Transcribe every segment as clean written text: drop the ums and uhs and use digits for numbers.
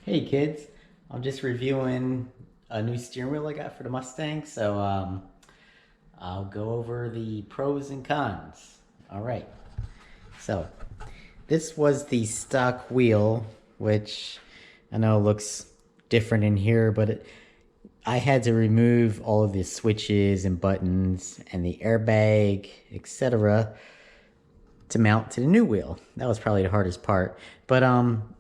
Hey kids, I'm just reviewing a new steering wheel I got for the Mustang, so I'll go over the pros and cons. All right, so this was the stock wheel, which I know looks different in here, but I had to remove all of the switches and buttons and the airbag, etc., to mount to the new wheel. That was probably the hardest part. But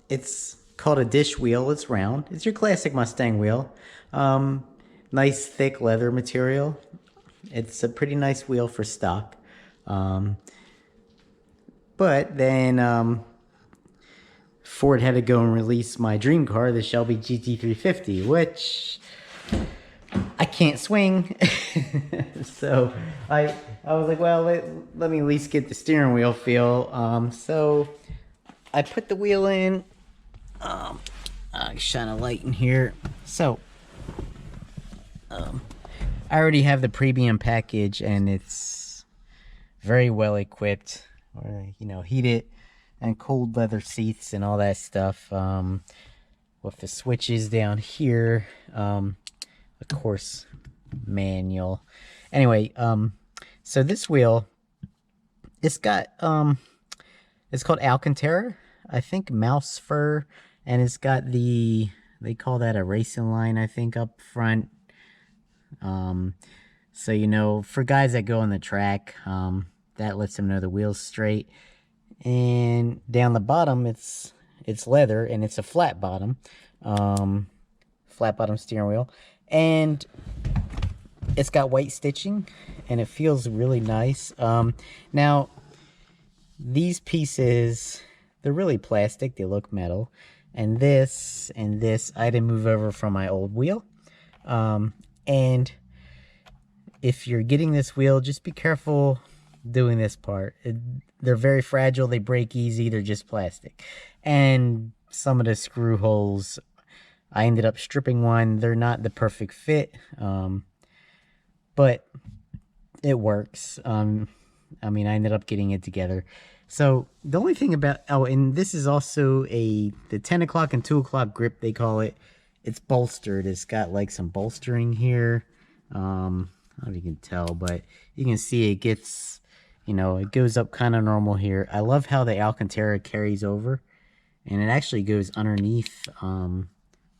it's called a dish wheel. It's round. It's your classic Mustang wheel. Um, nice thick leather material. It's a pretty nice wheel for stock. Um, but then Ford had to go and release my dream car, the Shelby GT350, which I can't swing. So I was like, well, let me at least get the steering wheel feel. So I put the wheel in. I shine a light in here. So I already have the premium package, and it's very well equipped. You know, heated and cold leather seats and all that stuff. With the switches down here. Of course, manual. Anyway, so this wheel, it's got it's called Alcantara, I think, mouse fur, and it's got they call that a racing line, I think, up front. So you know, for guys that go on the track, that lets them know the wheel's straight. And down the bottom, it's leather, and it's a flat bottom steering wheel, and it's got white stitching, and it feels really nice. Now these pieces, they're really plastic, they look metal, and this I had to move over from my old wheel. And if you're getting this wheel, just be careful doing this part. They're very fragile, they break easy, they're just plastic. And some of the screw holes, I ended up stripping one. They're not the perfect fit, but it works. I mean, I ended up getting it together. So the only thing about, oh, and this is also the 10 o'clock and 2 o'clock grip, they call it. It's bolstered. It's got like some bolstering here. I don't know if you can tell, but you can see it gets, you know, it goes up kind of normal here. I love how the Alcantara carries over, and it actually goes underneath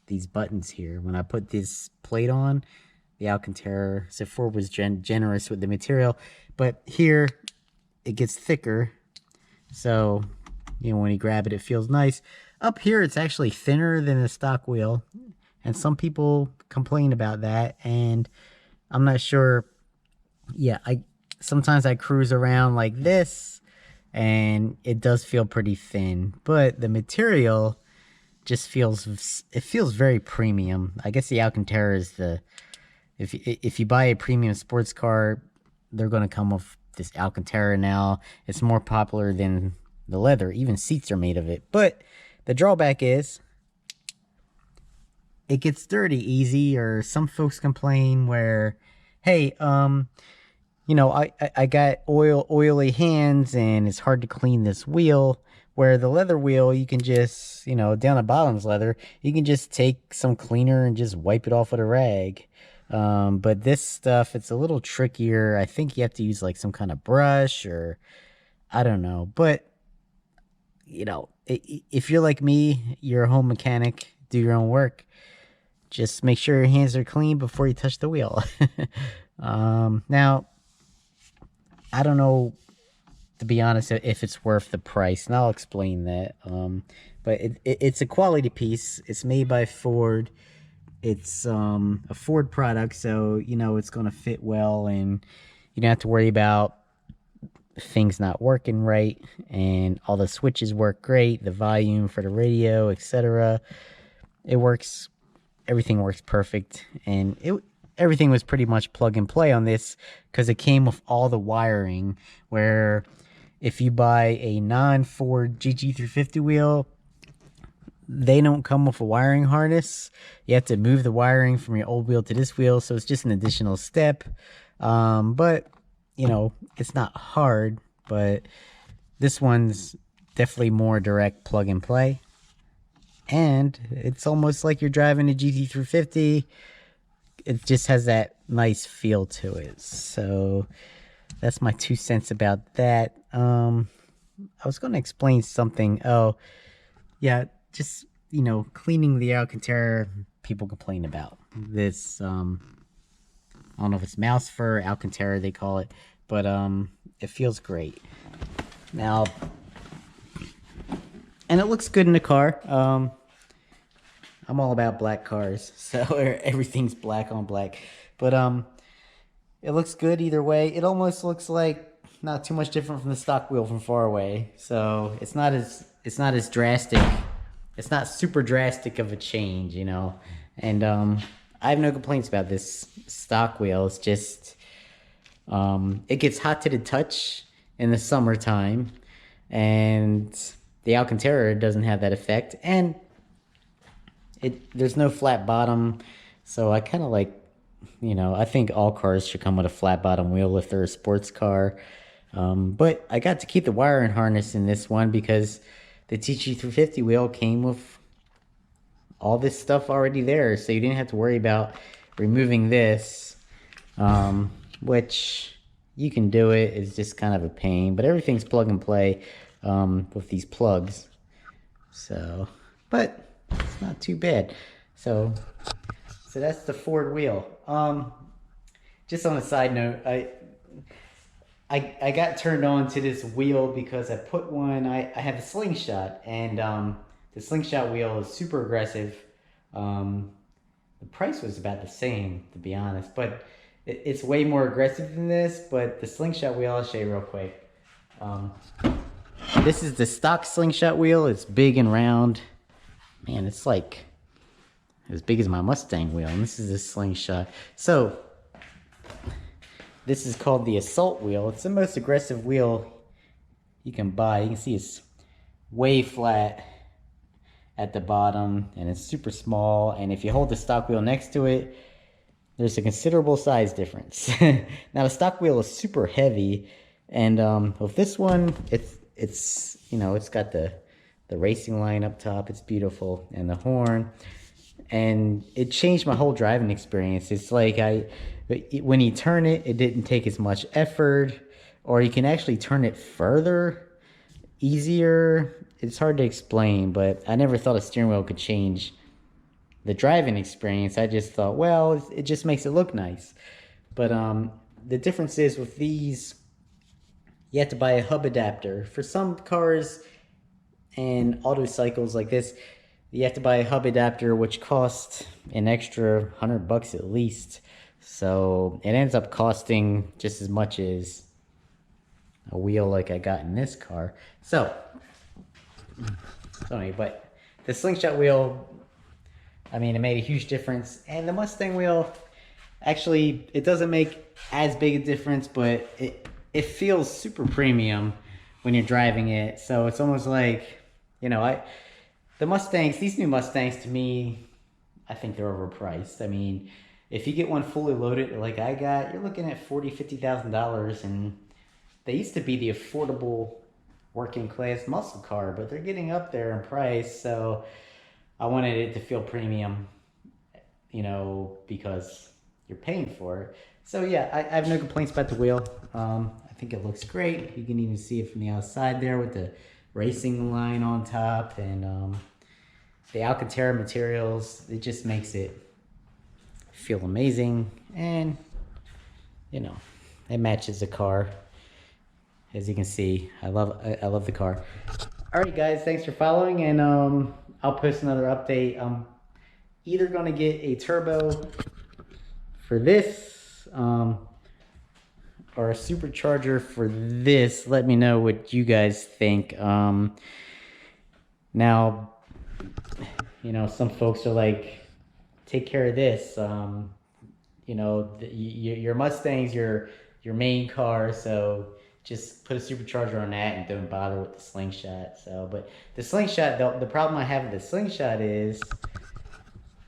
these buttons here. When I put this plate on, the Alcantara, so Ford was generous with the material, but here it gets thicker, so you know, when you grab it, it feels nice. Up here, it's actually thinner than the stock wheel, and some people complain about that, and I'm not sure. Yeah, sometimes I cruise around like this, and it does feel pretty thin, but the material just feels very premium. I guess the Alcantara is if you buy a premium sports car, they're going to come with this Alcantara now. It's more popular than the leather. Even seats are made of it. But the drawback is it gets dirty easy, or some folks complain where, hey, you know, I got oily hands and it's hard to clean this wheel. Where the leather wheel, you can just, you know, down the bottom's leather, you can just take some cleaner and just wipe it off with a rag. But this stuff, it's a little trickier. I think you have to use like some kind of brush, or I don't know. But, you know, if you're like me, you're a home mechanic, do your own work. Just make sure your hands are clean before you touch the wheel. Now, I don't know, to be honest, if it's worth the price, and I'll explain that. But it's a quality piece. It's made by Ford. It's a Ford product, so you know it's going to fit well, and you don't have to worry about things not working right. And all the switches work great, the volume for the radio, etc. It works. Everything works perfect, and everything was pretty much plug and play on this, because it came with all the wiring. Where if you buy a non-Ford GT350 wheel, they don't come with a wiring harness. You have to move the wiring from your old wheel to this wheel, so it's just an additional step. But, you know, it's not hard, but this one's definitely more direct plug and play. and it's almost like you're driving a GT350. It just has that nice feel to it. So that's my 2 cents about that. I was going to explain something. Oh, yeah, just, you know, cleaning the Alcantara, people complain about this. I don't know if it's mouse fur, Alcantara they call it, but it feels great. Now, and it looks good in the car. I'm all about black cars, so everything's black on black. But it looks good either way. It almost looks like not too much different from the stock wheel from far away. So it's not as drastic. It's not super drastic of a change, you know. And I have no complaints about this stock wheel. It's just it gets hot to the touch in the summertime, and the Alcantara doesn't have that effect. And there's no flat bottom, so I kind of like, you know, I think all cars should come with a flat bottom wheel if they're a sports car. But I got to keep the wiring harness in this one because the GT350 wheel came with all this stuff already there, so you didn't have to worry about removing this, which you can do it. It's just kind of a pain, but everything's plug and play with these plugs. So, but it's not too bad. So that's the Ford wheel. Just on a side note, I got turned on to this wheel because I put one, I have a Slingshot, and the Slingshot wheel is super aggressive. The price was about the same, to be honest, but it's way more aggressive than this. But the Slingshot wheel, I'll show you real quick. This is the stock Slingshot wheel. It's big and round. Man, it's like as big as my Mustang wheel, and this is a Slingshot. So this is called the Assault wheel. It's the most aggressive wheel you can buy. You can see it's way flat at the bottom, and it's super small. And if you hold the stock wheel next to it, there's a considerable size difference. Now the stock wheel is super heavy, and with this one, it's you know, it's got the racing line up top. It's beautiful, and the horn, and it changed my whole driving experience. It's like when you turn it, it didn't take as much effort, or you can actually turn it further, easier. It's hard to explain, but I never thought a steering wheel could change the driving experience. I just thought, well, it just makes it look nice. But the difference is with these, you have to buy a hub adapter. For some cars and auto cycles like this, you have to buy a hub adapter, which costs an extra $100 at least. So it ends up costing just as much as a wheel like I got in this car. So anyway, but the Slingshot wheel, I mean, it made a huge difference. And the Mustang wheel, actually, it doesn't make as big a difference, but it feels super premium when you're driving it. So it's almost like, you know, the Mustangs, these new Mustangs, to me, I think they're overpriced. I mean, if you get one fully loaded like I got, you're looking at $40,000, $50,000, and they used to be the affordable working class muscle car, but they're getting up there in price. So I wanted it to feel premium, you know, because you're paying for it. So yeah, I have no complaints about the wheel. I think it looks great. You can even see it from the outside there with the racing line on top, and the Alcantara materials. It just makes it feel amazing, and you know, it matches the car. As you can see, I love the car. Alright guys, thanks for following, and I'll post another update. I'm either going to get a turbo for this or a supercharger for this. Let me know what you guys think. Now, you know, some folks are like, take care of this. You know, your Mustang's your main car, so just put a supercharger on that and don't bother with the Slingshot. So, but the Slingshot, the problem I have with the Slingshot is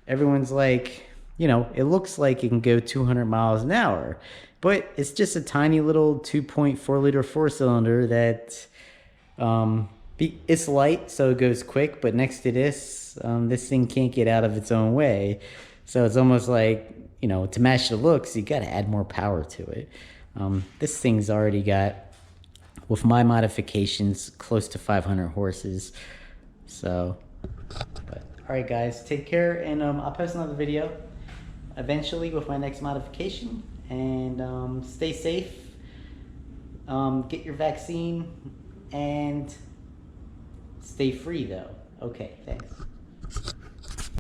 everyone's like, you know, it looks like it can go 200 miles an hour, but it's just a tiny little 2.4 liter 4-cylinder that It's light, so it goes quick, but next to this, this thing can't get out of its own way. So it's almost like, you know, to match the looks, you got to add more power to it. This thing's already got, with my modifications, close to 500 horses. So, but all right, guys, take care, and I'll post another video eventually with my next modification. And stay safe. Get your vaccine and stay free, though. Okay, thanks.